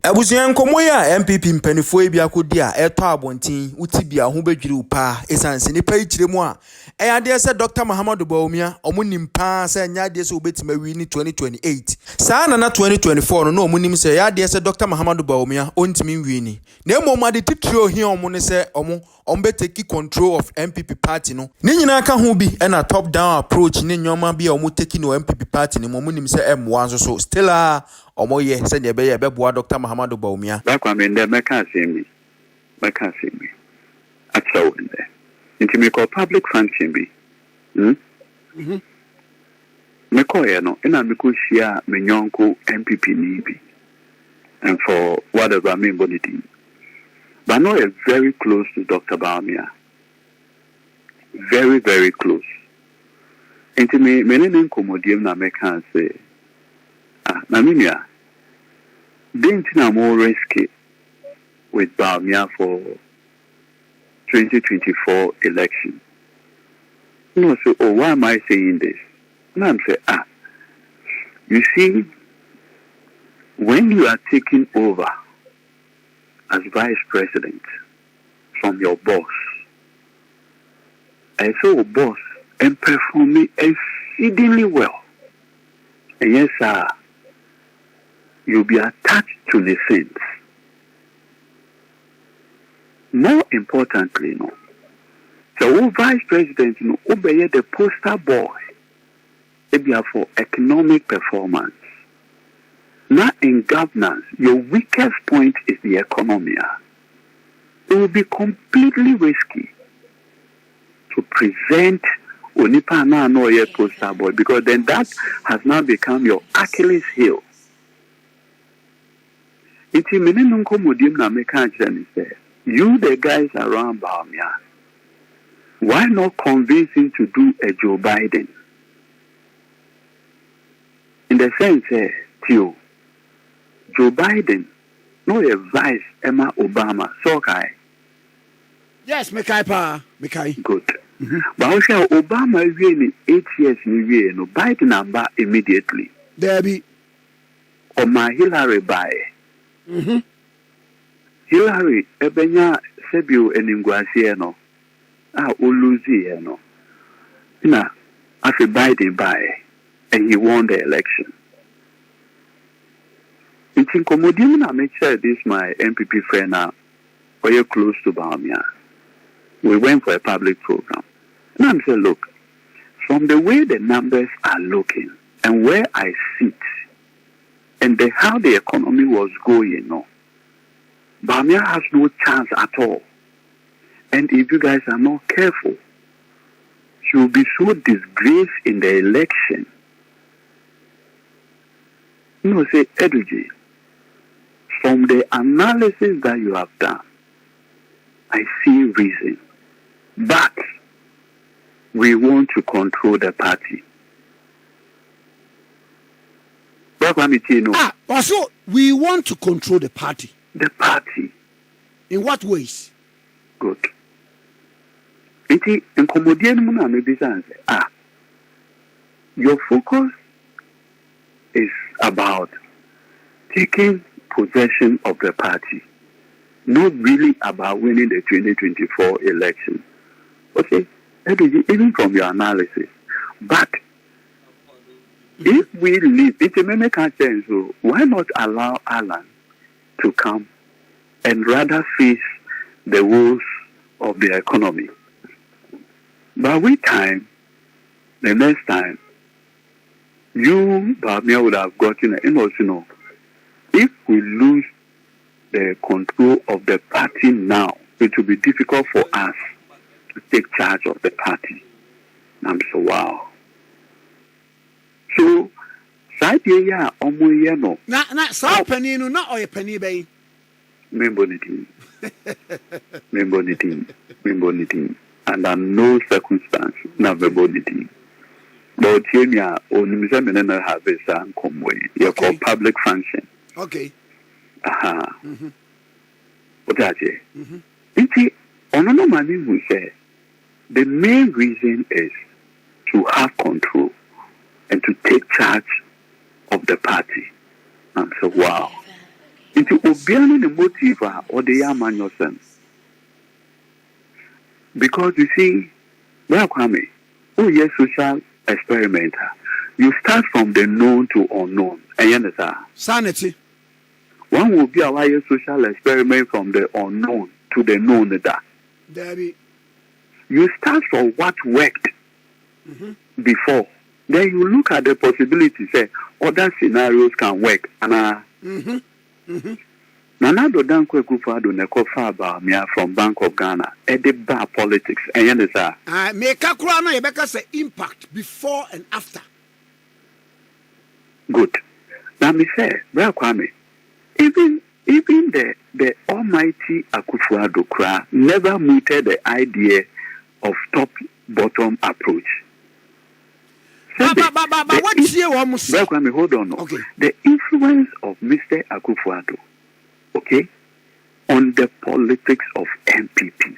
Abusuan nkomo ya MPP mpanifo ebi akodi a eto abontin uti bia ho bedwiri pa esanse nipa ikyire mu a eyade se Dr. Muhammadu Bawumia omunim pa se nyade se obetima wi ni 2028 saa na 2024 no omunim se yade se Dr. Muhammadu Bawumia ontimi wi ni na emomade titiro hi omo ne se ombe take control of MPP party no ni nyina ka ho bi na top down approach ni nyoma bi omo take no MPP party ni omunim se M1 so still omoye se ne be boa Dr. Muhammadu Bawumia bakwamende meka asemi atsawo nde nti me call public function bi me call ya no ina me ko shia me nyonko MPP ni bi and for whatever me body team but no is very close to Dr. Bawumia, very very close nti me ne nkomodiem na me kan say na minia didn't know more risky with Bawumia for 2024 election. No, so why am I saying this? And I'm saying, you see, when you are taking over as vice president from your boss, I saw a boss and performing exceedingly well. And yes, sir, you'll be attached to the sins. More importantly, no. So, vice president, obey the poster boy. It be for economic performance. Now, in governance, your weakest point is the economy. It will be completely risky to present Onipa no poster boy because then that has now become your Achilles heel. It's a minimum commodium na mekan say, you the guys around Bawumia, why not convince him to do a Joe Biden? In the sense, Joe Biden, no advice Emma Obama, so kai. Yes, Mekai. Good. But also Obama really 8 years no Biden number immediately. Debbie. Or my Hillary by. Hillary, ebenya sebio eningwasi no. Uluzi no. Na after Biden by and he won the election. It's in Comodium na make sure this my MPP friend now or you're close to Bawumia. We went for a public program. And I'm saying, look, from the way the numbers are looking and where I sit and how the economy was going, Bawumia has no chance at all. And if you guys are not careful, she will be so disgraced in the election. Say, Eduji, from the analysis that you have done, I see reason. But we want to control the party. Also, we want to control the party. The party. In what ways? Good. Your focus is about taking possession of the party, not really about winning the 2024 election. Okay, even from your analysis. But if we leave, it's a many concerns, so why not allow Alan to come and rather face the woes of the economy? But with time, the next time, you, Bawumia, would have gotten an also if we lose the control of the party now, it will be difficult for us to take charge of the party. I'm so wow. So, side ya no. Na sa penny no na oye penny bay. Member knitting. Under no circumstance, never body team. But here, only Mizamina have a son come way. You call public function. Okay. What that is? It's no money we say. The main reason is to have control and to take charge of the party. And so, wow. Into Obiani the motive or the Yaman yourself. Because you see, well, Kwame, oh yes, social experimenter. You start from the known to unknown. And you understand? Sanity. One will be a wire social experiment from the unknown to the known. Debbie. You start from what worked before. Then you look at the possibilities. Say other scenarios can work. And Nanado Danko Kufado Nekofa Bawumia from Bank of Ghana. Edit bar politics. And you understand? Make a crown. Rebecca say impact before and after. Good. Now me say, Bra Kwame, even the almighty Akufo-Addo Kra never mooted the idea of top-bottom approach. But what's here? Bra Kwame, hold on. Okay. The influence of Mr. Akufo-Addo, okay, on the politics of MPP,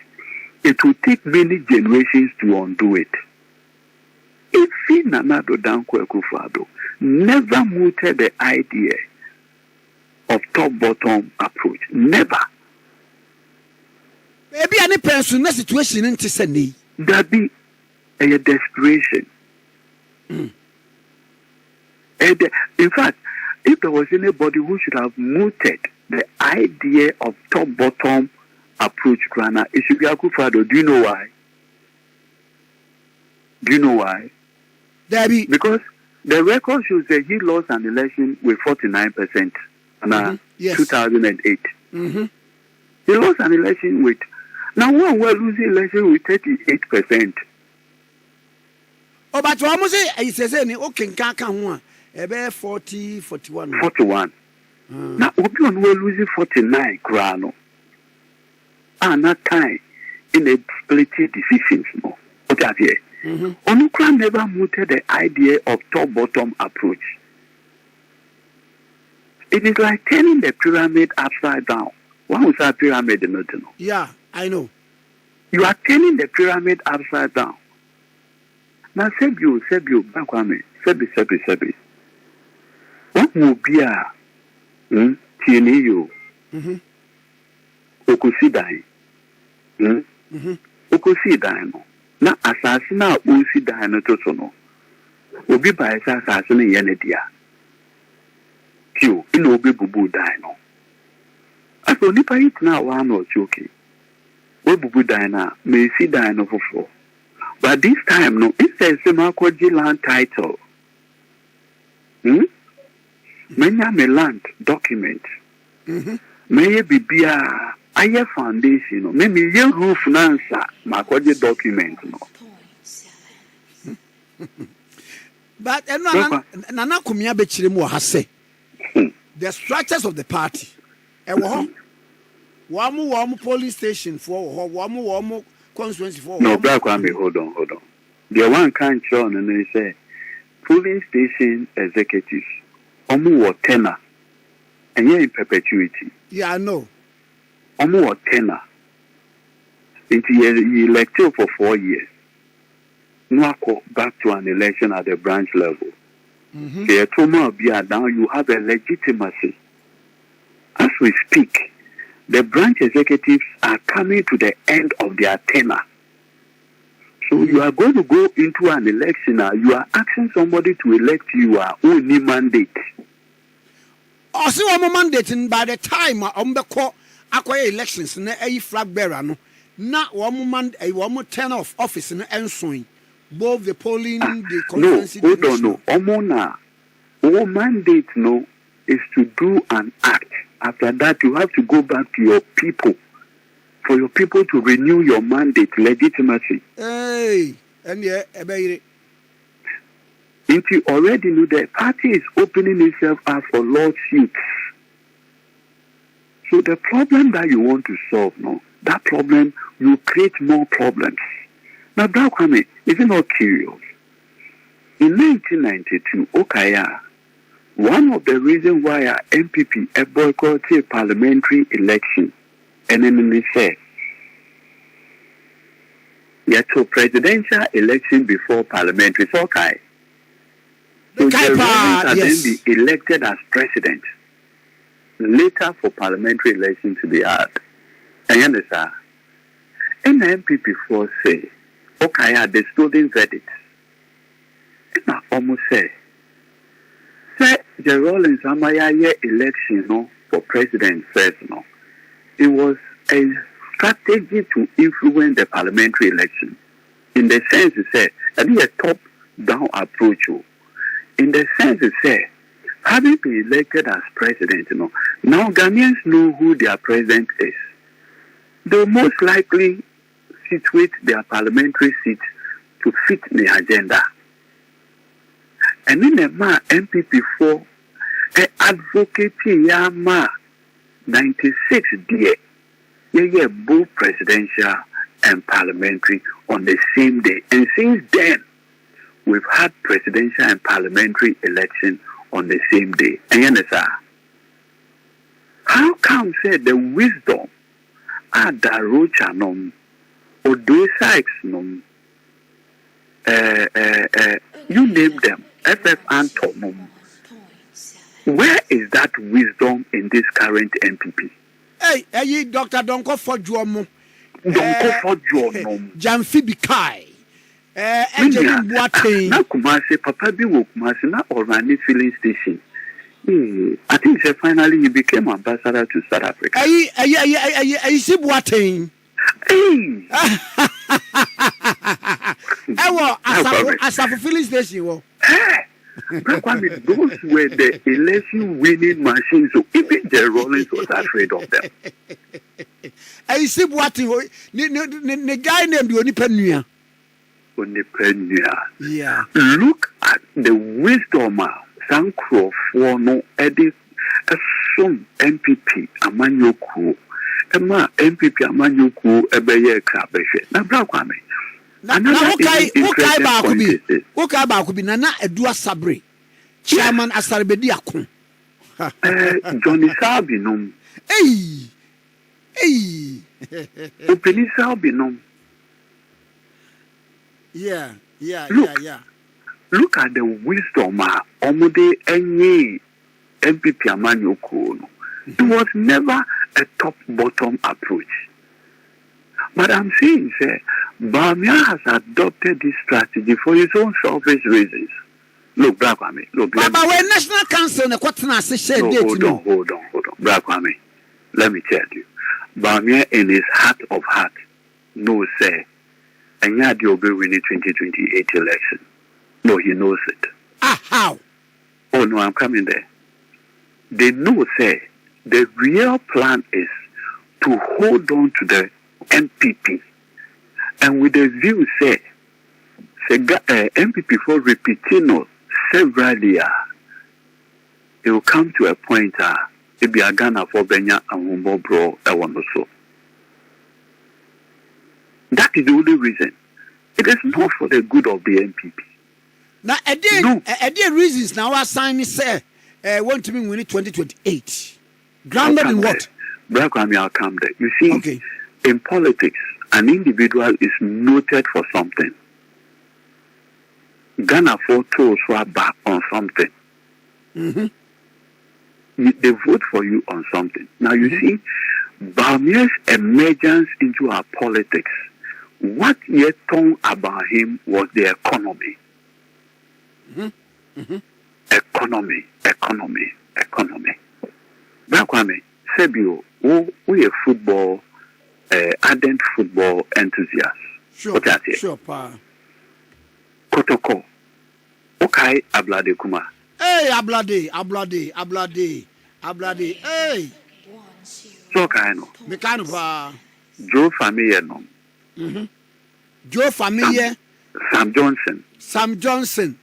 it will take many generations to undo it. If Nanado Danko Akufo-Addo never mooted the idea of top-bottom approach. Never. Maybe any person in a situation in Tisani. That be a desperation. In fact, if there was anybody who should have mooted the idea of top-bottom approach, Grana, it should be Akufo-Addo. Do you know why? Do you know why? Debbie. Because the record shows that he lost an election with 49% in 2008. He lost an election with... Now, we're losing election with 38%. Oh, but what say? He says, okay, can't one. About 40, 41. 41. Now, we're losing 49, Grano. And that time, in a split decisions, no. What have you? Onukra never mooted the idea of top-bottom approach. It is like turning the pyramid upside down. What was that pyramid? Yeah, I know. You are turning the pyramid upside down. Now, Sebio, Bakwame, Sebi. What will be a TNU? Okusidai. Okusidai. Na asase na osi dan no to so no obi ba esa asase no ye ne dia pio ina obi bubu dan no aso nipa yi na wa no choke we bubu dan na me si dan no fofo but this time no instead say ma kwaji land title menya me land document me bibia aye foundation no me ye roof nansa makoje document no but nana kumia be chire mu ha say the structures of the party e wo ho police station for wo constituency for no black one me hold on the one can show and they say polling station executives omu tenor and in perpetuity. Yeah, I know. Omo tenor. He elected for 4 years. No back to an election at the branch level. Now you have a legitimacy. As we speak, the branch executives are coming to the end of their tenure. So you are going to go into an election now. You are asking somebody to elect you only mandate. Also, I'm mandating by the time I'm the court acquire elections in a flag bearer. No, not one turn of office in answering both the polling, the constituency. No, hold on, no. Our mandate no is to do an act. After that, you have to go back to your people for your people to renew your mandate legitimacy. Hey, and yeah, if you already know the party is opening itself up for lawsuits. So the problem that you want to solve, no, that problem will create more problems. Now, Kwame, is it not curious? In 1992, Okaya, one of the reasons why our MPP boycotted parliamentary election, and then they said, yeah, so presidential election before parliamentary, it's okay. So the President then be elected as president. later for parliamentary election to be held. And you understand? And the MPP4 say, okay, the student verdict. And I almost say the Rollins Amaya election, for president first, it was a strategy to influence the parliamentary election. In the sense, it said, that is a top-down approach. In the sense, it said, having been elected as president, now Ghanaians know who their president is. They'll most likely situate their parliamentary seats to fit the agenda. And in the MPP4, advocate Yama 96 day, both presidential and parliamentary on the same day. And since then, we've had presidential and parliamentary election on the same day. And you understand? How come say the wisdom at the Rochanom or do Sykes you name them, FF Antomum. Where is that wisdom in this current MPP? Hey, Dr. Donko for Jomo. Donko for Jomo. Jamfi Kai. Angelin Boateng. Na Kumasi, Papa Biwo Kumasi, na Orani filling station. I think finally he became ambassador to South Africa. I see Boateng. Hey! As a filling station. Those were the election winning machines, so even the Rollins was afraid of them. I see what the guy named Onipenia. Yeah. Look at the wisdom of Sankro for no edit a son MPP Amanyoku. Emma MPP Amanyoku Ebeye Krabeshe. Now, Blakwame. Okay, Bakubi Nana Edua Sabre, Chairman Asarbedi Akun. Johnny Sabinum. Hey. Opening Sabinum. Yeah. Look at the wisdom Omode Enye MPP Amanyoko. It was never a top-bottom approach. But I'm saying, sir, Bawumia has adopted this strategy for his own selfish reasons. Look, Blakwame. Look, but when National Council, hold on. Blakwame, let me tell you. Bawumia, in his heart of heart, knows, sir, and you had your bill winning 2028 election. No, he knows it. How? Oh, no, I'm coming there. They know, sir, the real plan is to hold on to the MPP. And with the view, say MPP for repeating several years, it will come to a point it be a Ghana for Benya and Humbo Bro, I want to so. That is the only reason. It is not for the good of the MPP. Now, a day reasons now our sign say want to be winning 2028. Grounded in what? Blakwame, I'll come there. You see, okay. In politics, an individual is noted for something. Ghana for toes were back on something. They vote for you on something. Now you see, Bawumia's emergence into our politics, what yet talked about him was the economy. Economy. Blakwame, Sebio, we a football, ardent football enthusiast. Sure, pa. Kotoko. Okay, Ablade Kuma. Hey, Ablade. Hey. So kind of. Mekano pa. Joe Familia no. Joe Familia. Sam Johnson. Sam Johnson,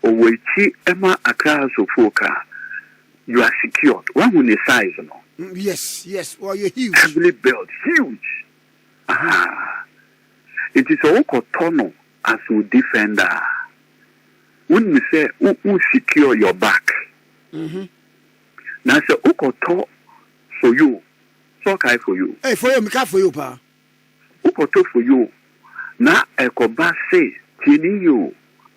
Owechi Emma Accra Sofoka. You are secured. One with the size, no? Yes. Well, you're huge. Heavily built. Huge. It is a Okotono as a defender. When we say, who secure your back? Now, say, Okoto for you. So kai for you. Hey, for you, Mika for you, pa. Okoto for you. Now, Ekoba say, Tini you.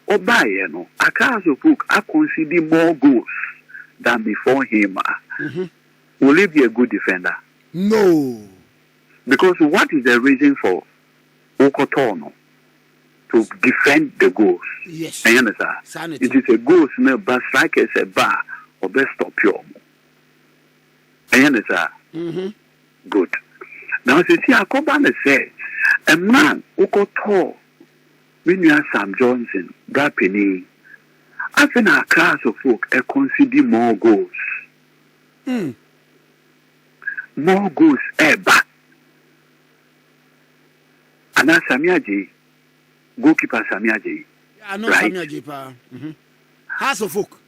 Obaye, no. Akazo book, I consider more goals than before him, will he be a good defender? No. Because what is the reason for Okotono to defend the goals? Yes. I understand. Sanity. It is a goals, but strikers a bar or best stop your. I understand. Good. Now, see, Akobane said, a man Okoto, when you have Sam Johnson, that penny, I think our class of folk consider more goals. More goals ever. And that's Samiaji, goalkeeper Samiaji. I know right? Samiaji pa. House of folk.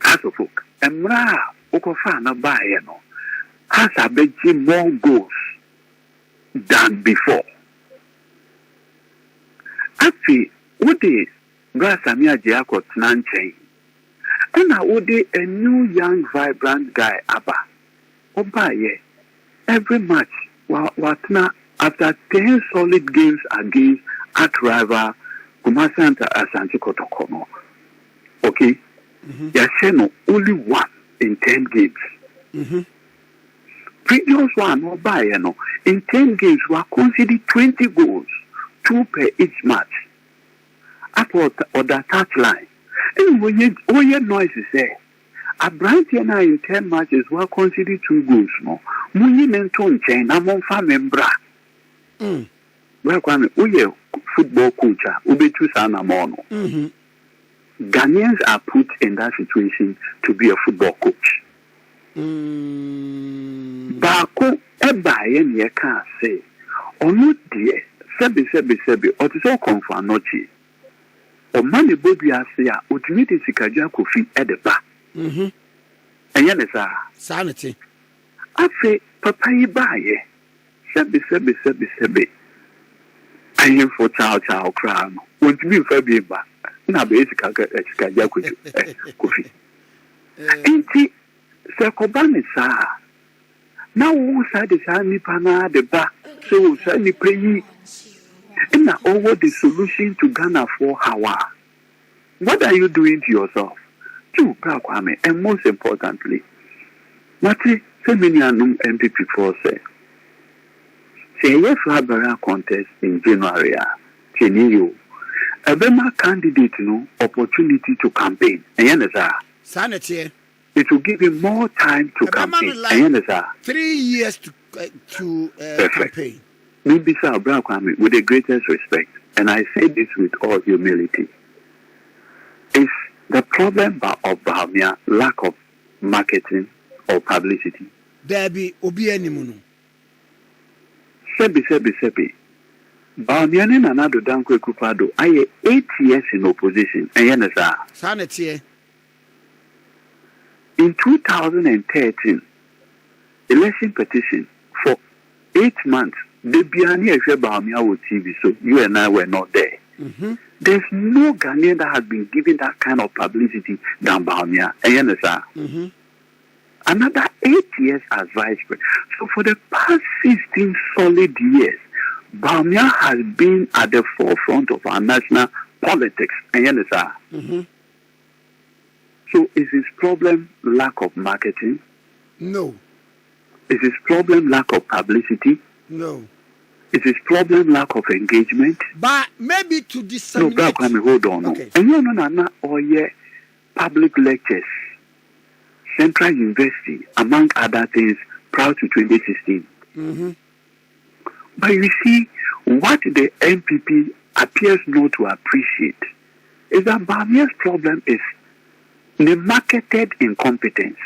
House of folk. And Mra Okofa na ba no has a bit more goals than before. Actually, what is Bra Samiaji akot nanche? And now what is a new young vibrant guy Abba? Oba ye. Every match what na after 10 solid games against at rival Kumasanta Asante Kotokono. Okay? Yasheno only one in 10 games. Previous one no by in 10 games were considered 20 goals, 2 per each match. At what or the touchline. And when you noise say a bright in 10 matches were considered 2 goals more. Muyin and Ton Chain among membra. Well, Kwame, football coach, Ubetu Sana Mono. Ghanaians are put in that situation to be a football coach. Bako, Ebayen, ye can't say, or not dear, Sebi, or to so confirm nochi. Or money Bobby Asia, ultimately Sikaja Kofi at the back. And Yanesa Sanity. I say, Papa, ye buy. Sebi. I am for child crown. Want to be Fabi back. Na basically Sikaja Kofi. Inti Sekobani sa. Now who said the Sani Pana the back, so Sani pay. And now over the solution to Ghana for Hawa. What are you doing to yourself? To Kwame, and most importantly, Mati Seminianum MPP for say. Say yes, Labara contest in January. Keniyo. A Bema candidate no opportunity to campaign. Sanity. It will give him more time to campaign. Like 3 years to campaign. Maybe Sir Kwame, with the greatest respect, and I say this with all humility, is the problem of Bawumia lack of marketing or publicity. There be Obinim. Sebi. Bawumia and another Danko Kupado, I 8 years in opposition. Sanity. In 2013, election petition for 8 months. The Biani Bawumia with TV, so you and I were not there. There's no Ghanaian that has been given that kind of publicity than Bawumia. Another 8 years as vice president. So for the past 16 solid years, Bawumia has been at the forefront of our national politics. So is his problem lack of marketing? No. Is his problem lack of publicity? No. Is his problem lack of engagement? But maybe to disseminate. No, hold on. Okay. And you know, public lectures, Central University, among other things, prior to 2016. But you see, what the MPP appears not to appreciate is that Bawumia's problem is the marketed incompetence.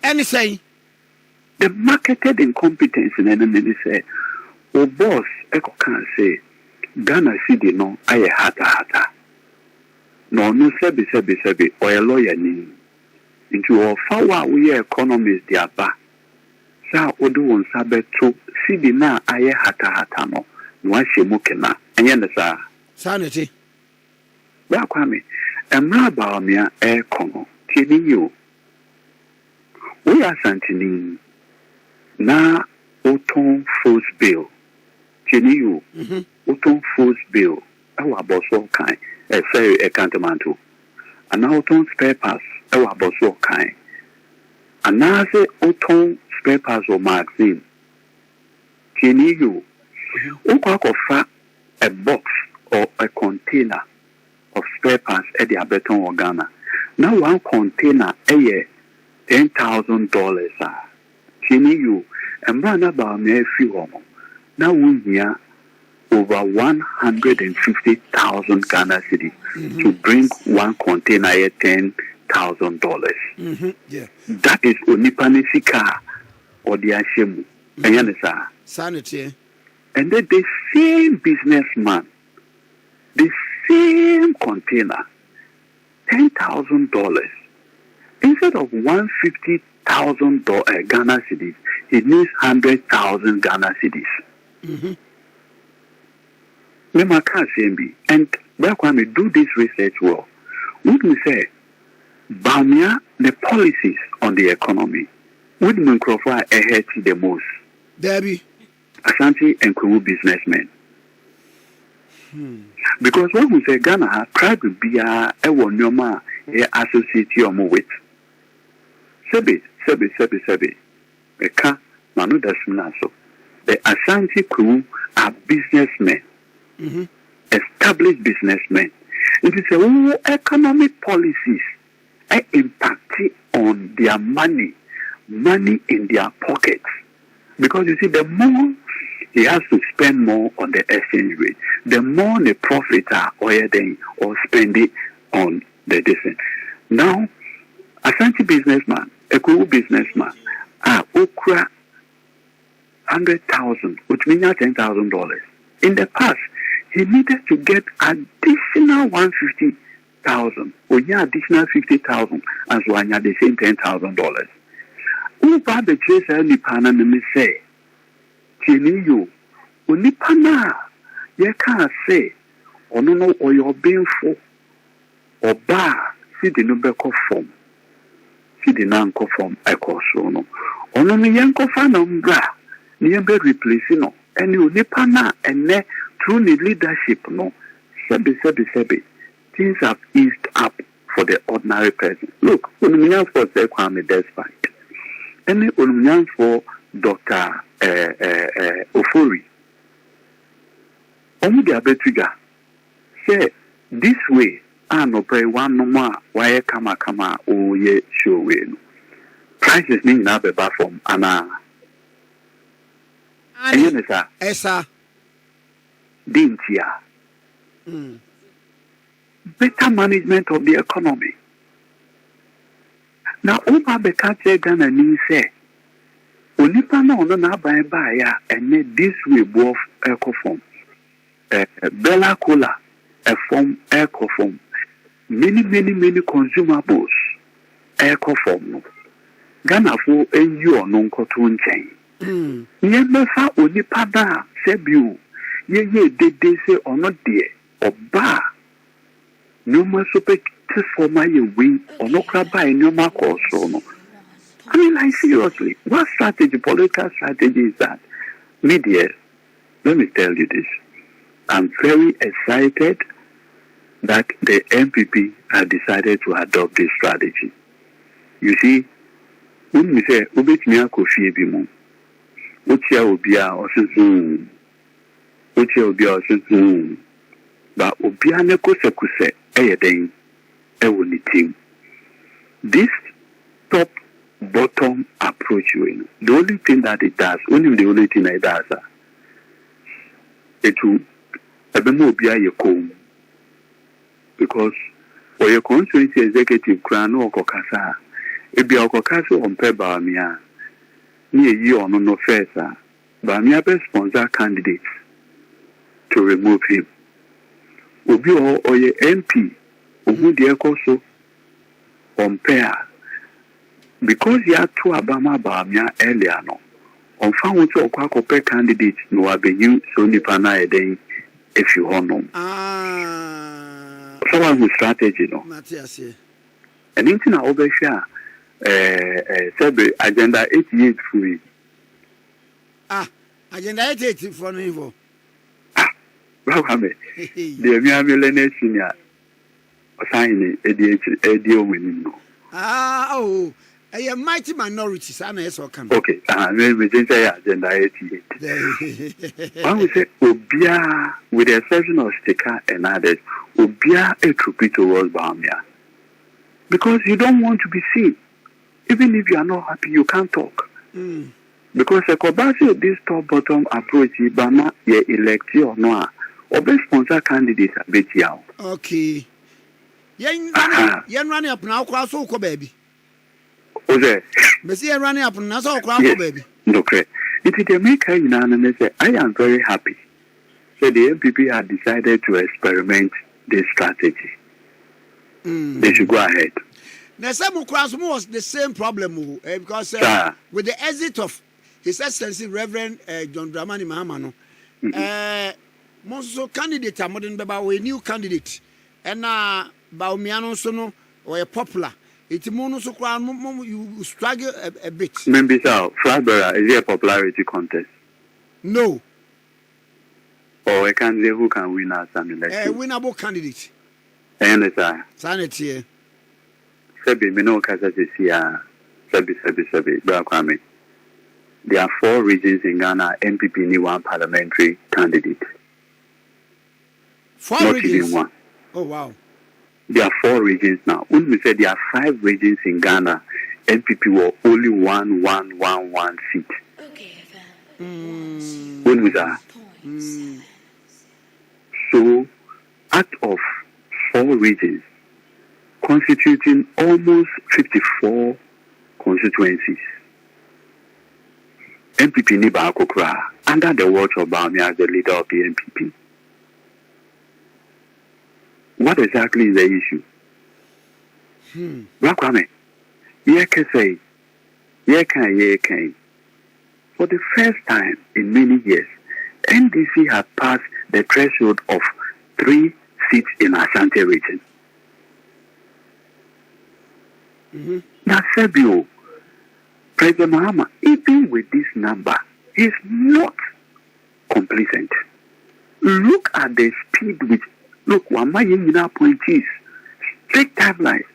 Anything? The marketed incompetence in any say, oh boss, Eko can say, Ghana City no, I hata. No, sebi, or a lawyer name. Into our power, we are economists, the Abba. Sa Odo on Sabbath to City na, I hata no, no, she mukena, and Yanasa. Sanity. Kwame, and Bawumia air kono, Keniyo. We are Santini. Na Oton Force Bill. Keniyo. Oton Force Bill. Our boss all kind. A very accountamanto. and now ton spare parts ɛwɔ abɔso ɔkan anaasɛ ɔtɔn spare parts or magazine tiɛni yo wokɔ akɔfa a box or a container of spare parts at the Abeton or Ghana. Now one container $10,000 Chini you and run about me few now we hear over 150,000 Ghana cedis to bring one container at $10,000. Yeah. That is Onipanisika or the Ashemu. Sanity. And then the same businessman, the same container, $10,000. Instead of 150,000 Ghana cedis, he needs 100,000 Ghana cedis. And back when we do this research well, would we say, Bawumia, the policies on the economy, would we profile ahead the most? Debbie. Ashanti and Kuru businessmen. Because when we say Ghana, try to be a one associate with. Sebi. Eka, Manu Dasminaso. The Ashanti Kuru are businessmen, established businessmen. It is all economic policies impact on their money in their pockets. Because you see, the more he has to spend more on the exchange rate, the more the profits are or spend it on the distance. Now, Ashanti businessman, a cool businessman, okra 100,000, which means $10,000. In the past, he needed to get additional 150,000, or additional 50,000, and so on the same $10,000. Uba the chase nipana me say, Chini you, unipana, ye can't say, or no, or you're being for, or bar, see the number form, see the nanko form, I call so no, or no, yanko fanum bra, near be replacing no, and you nipana, and ne, through the leadership, no, sebi, things have eased up for the ordinary person. Look, when we have for say, Kwame despite. Any unyan for Dr. Ofori. Omu de abetuga. Say this way, no pray one no more. Why kama o ye show we. Prices ni na beba from ana. Ayen Esa. Dintia. Better management of the economy. Now, Oba Bekache Ghana ni say, Onipa na ono na buy ya, and this way both eco form. Bella Cola, a form eco form. Many consumables, eco form. Ghana for a you non cotton chain. Never Onipa da, Sebu, ye de say or not dear, or bar. No more super. For my way or no crab by no mark or so. I mean, like seriously, what strategy, political strategy is that? Media, let me tell you this. I'm very excited that the MPP have decided to adopt this strategy. You see, when we say, Obinim Kofi Bimu, Uchia Obia or Zoom, Uchia Obia or Zoom, but Obia Nekose, Ayading. This top-bottom approach, the only thing that it does, only the only thing it does, it will be a comb. Because for your constituency executive, crown or cocasa, it be a cocasso on Bawumia, near you on no first, Bawumia best sponsor candidates to remove him. Obi or your MP. Who the also compare because you are two Abama Bawumia earlier no on found to compare candidates no avenue so nipana eden if you honor someone who strategy no and into na obesha agenda 88 free agenda 88 for no Bawumia the Miami senior Sign Edio Winnability. Oh, a mighty minority, son, is all come. Okay, we didn't say agenda 88. When we say Obia, with the exception of Sticker and others, Obia a troopy towards Bawumia. Because you don't want to be seen. Even if you are not happy, you can't talk. Because the Kobasi of this top bottom approach, Ibama, ye elect or no, or best sponsor candidate a bit young. Okay. Yen running up now, cross over, baby. Okay. Monsieur running up now, so cross, baby. Okay. It is the maker unanimous. I am very happy. So the MPP had decided to experiment this strategy. They should go ahead. Now, some cross was the same problem because with the exit of His Excellency Reverend John Dramani Mahamano, most candidate are modern about a new candidate, and Bawumia Sono or a popular. It's mono so you struggle a bit. Maybe so. Flabera, is it a popularity contest? No. Or a candidate who can win as an election? A winnable candidate. And it's a sanity. Sabi, me no kasa siya. Sabi, Bakwame. There are 4 regions in Ghana. MPP need 1 parliamentary candidate. 4 not regions. Even 1. Oh wow. There are 4 regions now. When we say there are 5 regions in Ghana, MPP will only one seat. Okay, When we say so, out of 4 regions, constituting almost 54 constituencies, MPP Niba Akokra, under the watch of Bawumia as the leader of the MPP. What exactly is the issue? Bakwame, ye can say, ye can. For the first time in many years, NDC has passed the threshold of 3 seats in Ashanti region. Now, Sebio, President Mahama, even with this number, is not complacent. Look at the speed which, look, Wamayin appointees, strict timelines.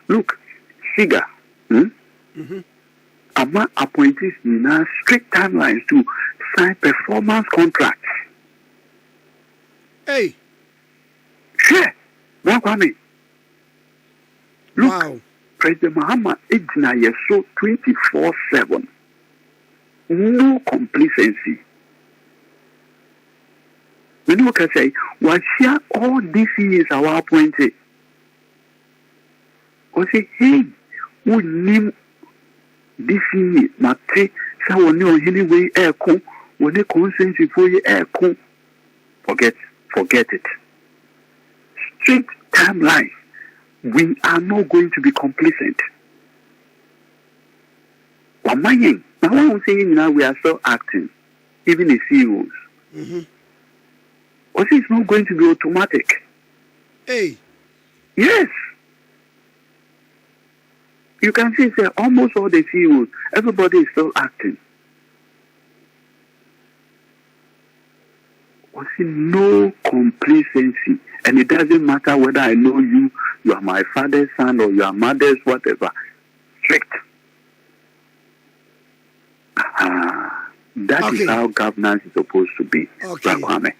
Look, Siga, Ama appointees in strict timelines to sign performance contracts. Hey. Sure, Bakwame. Look, Wow. President Mahama is now so 24/7. No complacency. When you can say, well, share all these years our appointed. Or say, hey, we name this year, Mate, so when you anyway air con, when you consent for your air con, forget it. Strict timeline. We are not going to be complacent. Wamayin, now what I'm saying now, we are still acting, even the CEOs. Also, it's not going to be automatic. Hey. Yes. You can see that almost all the CEOs, everybody is still acting. Also, no complacency. And it doesn't matter whether I know you are my father's son or you are mother's whatever. Strict. That Okay. is how governance is supposed to be. Okay. Kwame.